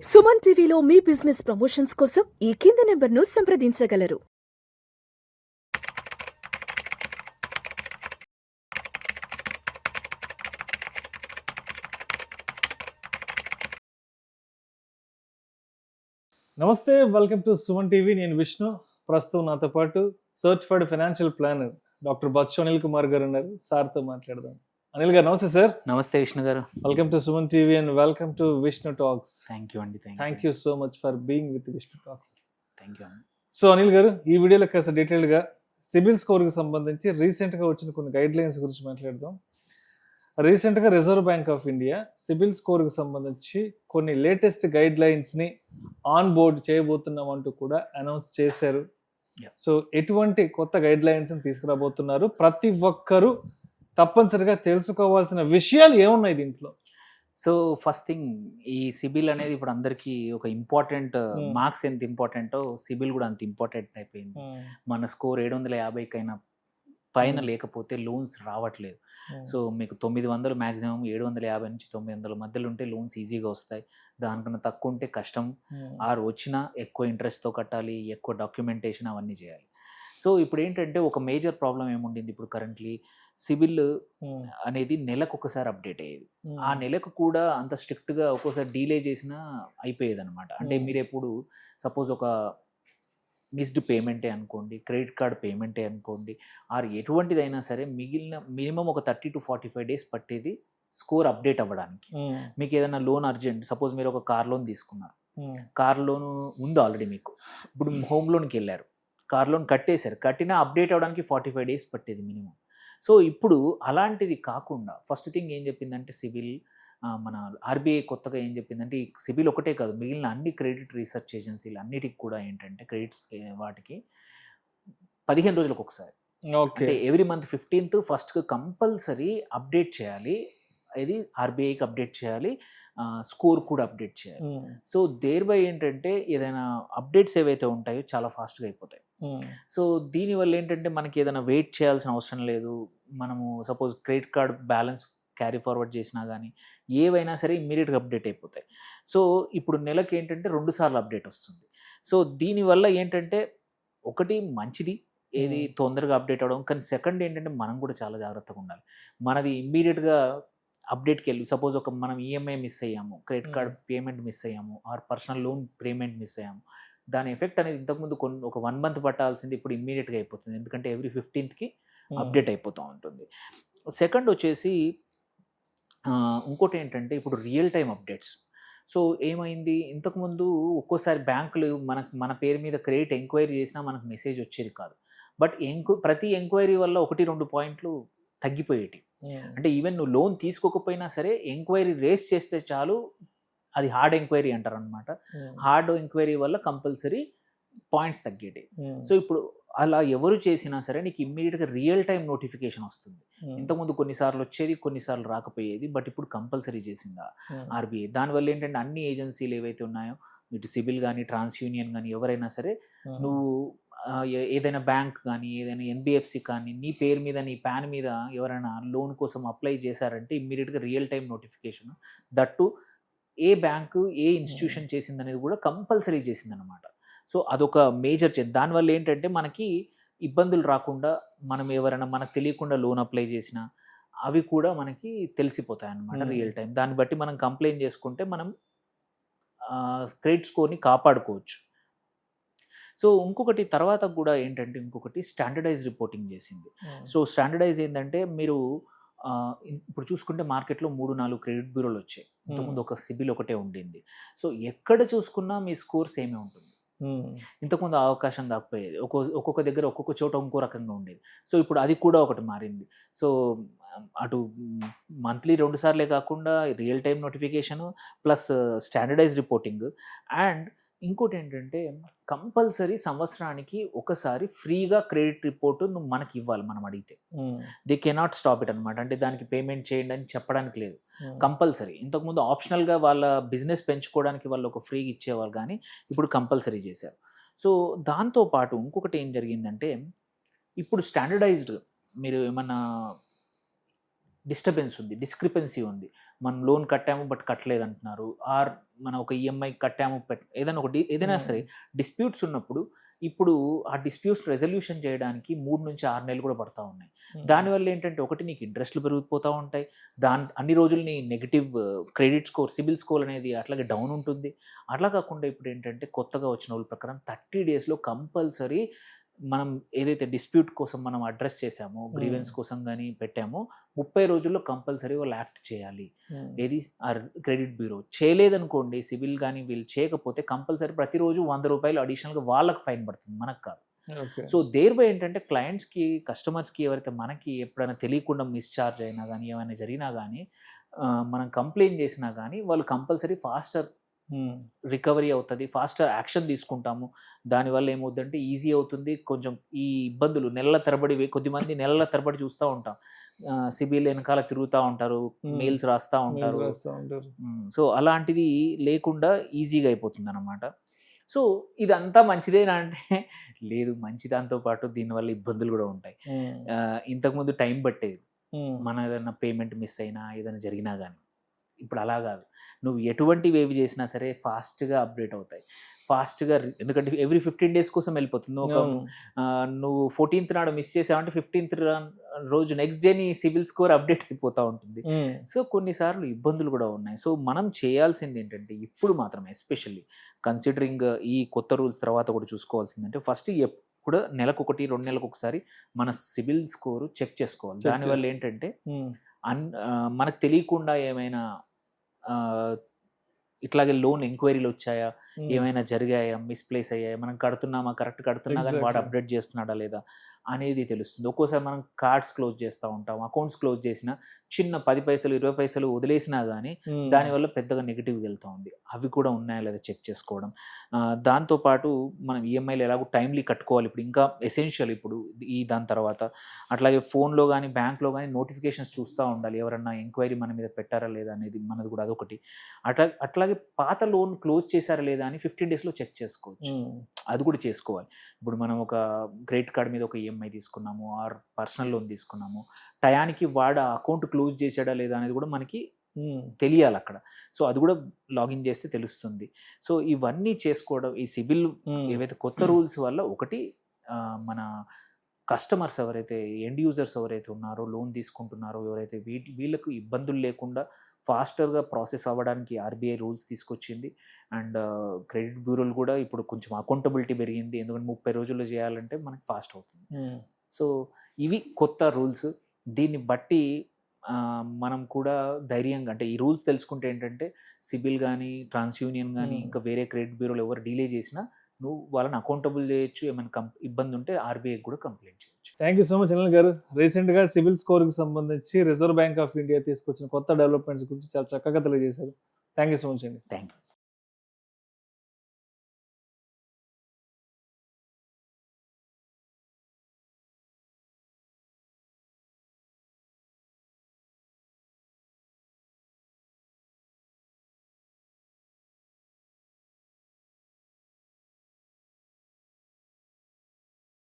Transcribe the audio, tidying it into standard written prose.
సుమన్ టీవీలో మీ business promotions కోసం ఈ కింది నెంబర్ను సంప్రదించగలరు. నమస్తే, వెల్కమ్ టు సుమన్ టీవీ. నేను విష్ణు. ప్రస్తుతం నాతో పాటు certified financial planner doctor Bachchu Anil Kumar గారు ఉన్నారు. సార్తో మాట్లాడదాం. అనిల్ గారు నమస్తే సార్. నమస్తే విష్ణు గారు. Welcome to Suman TV and welcome to Vishnu talks. Thank you అండి. Thank you so much for being with Vishnu talks. Thank you అండి. సో అనిల్ గారు, ఈ వీడియోలో కాస్త డీటెయిల్గా సిబిల్ స్కోర్కి సంబంధించి రీసెంట్గా వచ్చిన కొన్ని గైడ్ లైన్స్ గురించి మాట్లాడదాం. రీసెంట్గా Reserve Bank of India CIBIL స్కోర్కి సంబంధించి కొన్ని లేటెస్ట్ గైడ్ లైన్స్ని ఆన్ బోర్డ్ చేయబోతున్నాం అంటూ కూడా అనౌన్స్ చేశారు. సో ఎటువంటి కొత్త గైడ్ లైన్స్ని తీసుకురాబోతున్నారు? ప్రతి ఒక్కరూ తప్పనిసరిగా తెలుసుకోవాల్సిన విషయాలు ఏమున్నాయి దీంట్లో? సో ఫస్ట్ థింగ్, ఈ సిబిల్ అనేది ఇప్పుడు అందరికీ ఒక ఇంపార్టెంట్, మార్క్స్ ఎంత ఇంపార్టెంటో సిబిల్ కూడా అంత ఇంపార్టెంట్ అయిపోయింది. మన స్కోర్ 750 కైనా పైన లేకపోతే లోన్స్ రావట్లేదు. సో మీకు 900 మ్యాక్సిమం, 750 నుంచి 900 మధ్యలో ఉంటే లోన్స్ ఈజీగా వస్తాయి. దానికన్నా తక్కువ ఉంటే కష్టం. ఆరు వచ్చినా ఎక్కువ ఇంట్రెస్ట్తో కట్టాలి, ఎక్కువ డాక్యుమెంటేషన్ అవన్నీ చేయాలి. సో ఇప్పుడు ఏంటంటే ఒక మేజర్ ప్రాబ్లం ఏముండింది, ఇప్పుడు కరెంట్లీ సిబిల్ అనేది నెలకు ఒకసారి అప్డేట్ అయ్యేది. ఆ నెలకు కూడా అంత స్ట్రిక్ట్గా ఒక్కోసారి డీలే చేసినా అయిపోయేది అనమాట. అంటే మీరు ఎప్పుడు సపోజ్ ఒక మిస్డ్ పేమెంటే అనుకోండి, క్రెడిట్ కార్డ్ పేమెంటే అనుకోండి, ఆర్ ఎటువంటిదైనా సరే మిగిలిన మినిమం ఒక 30 to 45 days పట్టేది స్కోర్ అప్డేట్ అవ్వడానికి. మీకు ఏదైనా లోన్ అర్జెంట్, సపోజ్ మీరు ఒక కార్ లోన్ తీసుకున్నారు, కార్ లోన్ ఉంది ఆల్రెడీ మీకు, ఇప్పుడు హోమ్ లోన్కి వెళ్ళారు, కార్ లోన్ కట్టేశారు, కట్టినా అప్డేట్ అవ్వడానికి 45 days పట్టేది మినిమం. సో ఇప్పుడు అలాంటిది కాకుండా ఫస్ట్ థింగ్ ఏం చెప్పిందంటే సిబిల్, మన ఆర్బీఐ కొత్తగా ఏం చెప్పిందంటే ఈ సిబిల్ ఒకటే కాదు, మిగిలిన అన్ని క్రెడిట్ రీసెర్చ్ ఏజెన్సీలు అన్నిటికి కూడా ఏంటంటే క్రెడిట్స్ వాటికి 15 రోజులకు ఒకసారి, అంటే ఎవ్రీ మంత్ 15th ఫస్ట్కి కంపల్సరీ అప్డేట్ చేయాలి. ఇది ఆర్బీఐకి అప్డేట్ చేయాలి, స్కోర్ కూడా అప్డేట్ చేయాలి. సో దేర్ బై ఏంటంటే ఏదైనా అప్డేట్స్ ఏవైతే ఉంటాయో చాలా ఫాస్ట్గా అయిపోతాయి. సో దీనివల్ల ఏంటంటే మనకి ఏదైనా వెయిట్ చేయాల్సిన అవసరం లేదు. మనము suppose credit card balance carry forward చేసినా కానీ ఏవైనా సరే ఇమ్మీడియట్గా అప్డేట్ అయిపోతాయి. సో ఇప్పుడు నెలకి ఏంటంటే 2 సార్లు అప్డేట్ వస్తుంది. సో దీనివల్ల ఏంటంటే ఒకటి మంచిది, ఏది తొందరగా అప్డేట్ అవ్వడం, కానీ సెకండ్ ఏంటంటే మనం కూడా చాలా జాగ్రత్తగా ఉండాలి. మనది ఇమ్మీడియట్గా అప్డేట్కి వెళ్ళి సపోజ్ ఒక మనం ఈఎంఐ మిస్ అయ్యాము, క్రెడిట్ కార్డ్ పేమెంట్ మిస్ అయ్యాము, or personal loan payment miss అయ్యాము, దాని ఎఫెక్ట్ అనేది ఇంతకుముందు ఒక 1 month పట్టాల్సింది ఇప్పుడు ఇమ్మీడియట్గా అయిపోతుంది. ఎందుకంటే ఎవ్రీ 15th అప్డేట్ అయిపోతూ ఉంటుంది. సెకండ్ వచ్చేసి ఇంకోటి ఏంటంటే ఇప్పుడు రియల్ టైం అప్డేట్స్. సో ఏమైంది, ఇంతకుముందు ఒక్కోసారి బ్యాంకులు మన పేరు మీద క్రెడిట్ ఎంక్వైరీ చేసినా మనకు మెసేజ్ వచ్చేది కాదు. బట్ ప్రతి ఎంక్వైరీ వల్ల 1-2 పాయింట్లు తగ్గిపోయేటి. అంటే ఈవెన్ నువ్వు లోన్ తీసుకోకపోయినా సరే ఎంక్వైరీ రేస్ చేస్తే చాలు, అది హార్డ్ ఎంక్వైరీ అంటారు అనమాట. హార్డ్ ఎంక్వైరీ వల్ల కంపల్సరీ పాయింట్స్ తగ్గేటి. సో ఇప్పుడు అలా ఎవరు చేసినా సరే నీకు ఇమ్మీడియట్గా రియల్ టైం నోటిఫికేషన్ వస్తుంది. ఇంతకుముందు కొన్నిసార్లు వచ్చేది, కొన్నిసార్లు రాకపోయేది, బట్ ఇప్పుడు కంపల్సరీ చేసిందా ఆర్బీఐ. దానివల్ల ఏంటంటే అన్ని ఏజెన్సీలు ఏవైతే ఉన్నాయో, ఇటు సిబిల్ కానీ, ట్రాన్స్ యూనియన్ కానీ, ఎవరైనా సరే నువ్వు ఏదైనా బ్యాంక్ కానీ, ఏదైనా ఎన్బిఎఫ్సి కానీ నీ పేరు మీద, నీ ప్యాన్ మీద ఎవరైనా లోన్ కోసం అప్లై చేశారంటే ఇమ్మీడియట్గా రియల్ టైం నోటిఫికేషన్, దట్టు ఏ బ్యాంకు ఏ ఇన్స్టిట్యూషన్ చేసిందనేది కూడా కంపల్సరీ చేసిందనమాట. సో అదొక మేజర్ చేంజ్. దానివల్ల ఏంటంటే మనకి ఇబ్బందులు రాకుండా, మనం ఎవరైనా మనకు తెలియకుండా లోన్ అప్లై చేసినా అవి కూడా మనకి తెలిసిపోతాయి అన్నమాట రియల్ టైం. దాన్ని బట్టి మనం కంప్లైంట్ చేసుకుంటే మనం క్రెడిట్ స్కోర్ని కాపాడుకోవచ్చు. సో ఇంకొకటి తర్వాత కూడా ఏంటంటే ఇంకొకటి స్టాండర్డైజ్ రిపోర్టింగ్ చేసింది. సో స్టాండర్డైజ్ ఏంటంటే మీరు ఇప్పుడు చూసుకుంటే మార్కెట్లో 3-4 క్రెడిట్ బ్యూరోలు వచ్చాయి. ఇంతకుముందు ఒక సిబిల్ ఒకటే ఉండింది. సో ఎక్కడ చూసుకున్నా మీ స్కోర్ సేమే ఉంటుంది. ఇంతకుముందు అవకాశం కాకపోయేది, ఒక్కొక్క దగ్గర ఒక్కొక్క చోట ఇంకో రకంగా ఉండేది. సో ఇప్పుడు అది కూడా ఒకటి మారింది. సో అటు మంత్లీ 2 సార్లే కాకుండా real time notification plus standardize reporting. And ఇంకోటి ఏంటంటే కంపల్సరీ సంవత్సరానికి ఒకసారి ఫ్రీగా క్రెడిట్ రిపోర్ట్ నువ్వు మనకి ఇవ్వాలి, మనం అడిగితే. దే కెనాట్ స్టాప్ ఇట్ అనమాట. అంటే దానికి పేమెంట్ చేయండి అని చెప్పడానికి లేదు, కంపల్సరీ. ఇంతకుముందు ఆప్షనల్గా వాళ్ళ బిజినెస్ పెంచుకోవడానికి వాళ్ళు ఒక ఫ్రీగా ఇచ్చేవాళ్ళు, కానీ ఇప్పుడు కంపల్సరీ చేశారు. సో దాంతోపాటు ఇంకొకటి ఏం జరిగిందంటే ఇప్పుడు స్టాండర్డైజ్డ్ మీరు ఏమన్నా డిస్టర్బెన్స్ ఉంది, డిస్క్రిపెన్సీ ఉంది. మనం లోన్ కట్టాము బట్ కట్టలేదు అంటున్నారు, ఆర్ మనం ఒక ఈఎంఐ కట్టాము ఏదైనా ఏదైనా సరే డిస్ప్యూట్స్ ఉన్నప్పుడు ఇప్పుడు ఆ డిస్ప్యూట్స్ రెజల్యూషన్ చేయడానికి 3 నుంచి 6 నెలలు కూడా పడతా ఉన్నాయి. దానివల్ల ఏంటంటే ఒకటి నీకు ఇంట్రెస్ట్లు పెరిగిపోతూ ఉంటాయి, అన్ని రోజులు నీ negative credit score, CIBIL score అనేది అట్లాగే డౌన్ ఉంటుంది. అట్లా కాకుండా ఇప్పుడు ఏంటంటే కొత్తగా వచ్చిన వాళ్ళ ప్రకారం 30 డేస్లో కంపల్సరీ మనం ఏదైతే డిస్ప్యూట్ కోసం మనం అడ్రస్ చేసామో, గ్రీవెన్స్ కోసం కానీ పెట్టామో 30 రోజుల్లో కంపల్సరీ వాళ్ళు యాక్ట్ చేయాలి. ఏది క్రెడిట్ బ్యూరో చేయలేదనుకోండి, సిబిల్ కానీ వీళ్ళు చేయకపోతే కంపల్సరీ ప్రతిరోజు 100 రూపాయలు అడిషనల్గా వాళ్ళకి ఫైన్ పడుతుంది, మనకు కాదు. సో దేర్బై ఏంటంటే క్లయింట్స్కి, కస్టమర్స్కి ఎవరైతే మనకి ఎప్పుడైనా తెలియకుండా మిస్చార్జ్ అయినా కానీ ఏమైనా జరిగినా కానీ మనం కంప్లైంట్ చేసినా కానీ వాళ్ళు కంపల్సరీ ఫాస్టర్ రికవరీ అవుతుంది, ఫాస్టర్ యాక్షన్ తీసుకుంటాము. దానివల్ల ఏమవుతుందంటే ఈజీ అవుతుంది. కొంచెం ఈ ఇబ్బందులు నెలల తరబడి, కొద్దిమంది నెలల తరబడి చూస్తూ ఉంటాం, సిబిల్ వెనకాల తిరుగుతూ ఉంటారు, మెయిల్స్ రాస్తూ ఉంటారు. సో అలాంటిది లేకుండా ఈజీగా అయిపోతుంది అన్నమాట. సో ఇదంతా మంచిదేనా అంటే లేదు, మంచి దాంతో పాటు దీనివల్ల ఇబ్బందులు కూడా ఉంటాయి. ఇంతకుముందు టైం పట్టేది, మన ఏదైనా పేమెంట్ మిస్ అయినా ఏదైనా జరిగినా కానీ. ఇప్పుడు అలా కాదు, నువ్వు ఎటువంటి వేవ్ చేసినా సరే ఫాస్ట్గా అప్డేట్ అవుతాయి, ఫాస్ట్గా. ఎందుకంటే ఎవ్రీ 15 డేస్ కోసం వెళ్ళిపోతుంది. నువ్వు 14th నాడు మిస్ చేసావంటే 15th రోజు నెక్స్ట్ డే నీ సిబిల్ స్కోర్ అప్డేట్ అయిపోతూ ఉంటుంది. సో కొన్నిసార్లు ఇబ్బందులు కూడా ఉన్నాయి. సో మనం చేయాల్సింది ఏంటంటే ఇప్పుడు మాత్రం ఎస్పెషల్లీ కన్సిడరింగ్ ఈ కొత్త రూల్స్ తర్వాత కూడా చూసుకోవాల్సిందంటే ఫస్ట్ కూడా నెలకు 1-2 నెలలకు ఒకసారి మన సిబిల్ స్కోరు చెక్ చేసుకోవాలి. దానివల్ల ఏంటంటే మనకు తెలియకుండా ఏమైనా ఇట్లాగే లోన్ ఎంక్వైరీలు వచ్చాయా, ఏమైనా జరిగాయా, మిస్ప్లేస్ అయ్యాయా, మనం కడుతున్నామా, కరెక్ట్ కడుతున్నా కానీ వాడు అప్డేట్ చేస్తున్నాడా లేదా అనేది తెలుస్తుంది. ఒక్కోసారి మనం కార్డ్స్ క్లోజ్ చేస్తూ ఉంటాం, అకౌంట్స్ క్లోజ్ చేసినా చిన్న 10 పైసలు 20 పైసలు వదిలేసినా కానీ దానివల్ల పెద్దగా నెగిటివ్గా వెళ్తూ ఉంది. అవి కూడా ఉన్నాయా లేదా చెక్ చేసుకోవడం. దాంతోపాటు మనం ఈఎంఐలు ఎలాగో టైమ్లీ కట్టుకోవాలి, ఇప్పుడు ఇంకా ఎసెన్షియల్ ఇప్పుడు దాని తర్వాత. అట్లాగే ఫోన్లో కానీ బ్యాంక్లో కానీ నోటిఫికేషన్స్ చూస్తూ ఉండాలి, ఎవరన్నా ఎంక్వైరీ మన మీద పెట్టారా లేదా అనేది మనది కూడా అదొకటి. అట్లాగే పాత లోన్ క్లోజ్ చేశారా లేదా అని 15 డేస్లో చెక్ చేసుకోవచ్చు, అది కూడా చేసుకోవాలి. ఇప్పుడు మనం ఒక క్రెడిట్ కార్డ్ మీద ఒక ఈఎంఐ తీసుకున్నాము, ఆర్ పర్సనల్ లోన్ తీసుకున్నాము, టయానికి వాడు అకౌంట్ క్లోజ్ చేశాడా లేదా అనేది కూడా మనకి తెలియాలి అక్కడ. సో అది కూడా లాగిన్ చేస్తే తెలుస్తుంది. సో ఇవన్నీ చేసుకోవడం, ఈ సిబిల్ ఏవైతే కొత్త రూల్స్ వల్ల ఒకటి మన కస్టమర్స్ ఎవరైతే ఎండ్ యూజర్స్ ఎవరైతే ఉన్నారో, లోన్ తీసుకుంటున్నారో ఎవరైతే వీళ్ళకు ఇబ్బందులు లేకుండా ఫాస్టర్గా ప్రాసెస్ అవ్వడానికి ఆర్బీఐ రూల్స్ తీసుకొచ్చింది. అండ్ క్రెడిట్ బ్యూరోలు కూడా ఇప్పుడు కొంచెం అకౌంటబిలిటీ పెరిగింది, ఎందుకంటే 30 రోజుల్లో చేయాలంటే మనకి ఫాస్ట్ అవుతుంది. సో ఇవి కొత్త రూల్స్. దీన్ని బట్టి మనం కూడా ధైర్యంగా, అంటే ఈ రూల్స్ తెలుసుకుంటే ఏంటంటే సిబిల్ కానీ, ట్రాన్స్యూనియన్ కానీ, ఇంకా వేరే క్రెడిట్ బ్యూరోలు ఎవరు డిలే చేసినా నువ్వు వాళ్ళని అకౌంటబుల్ చేయొచ్చు. ఏమైనా ఇబ్బంది ఉంటే ఆర్బీఐకి కూడా కంప్లైంట్ చేయొచ్చు. Thank you so much Anil గారు. రీసెంట్గా సిబిల్ స్కోర్కి సంబంధించి రిజర్వ్ బ్యాంక్ ఆఫ్ ఇండియా తీసుకొచ్చిన కొత్త డెవలప్మెంట్స్ గురించి చాలా చక్కగా తెలియజేశారు. థ్యాంక్ యూ సో మచ్ అండి. Thank you.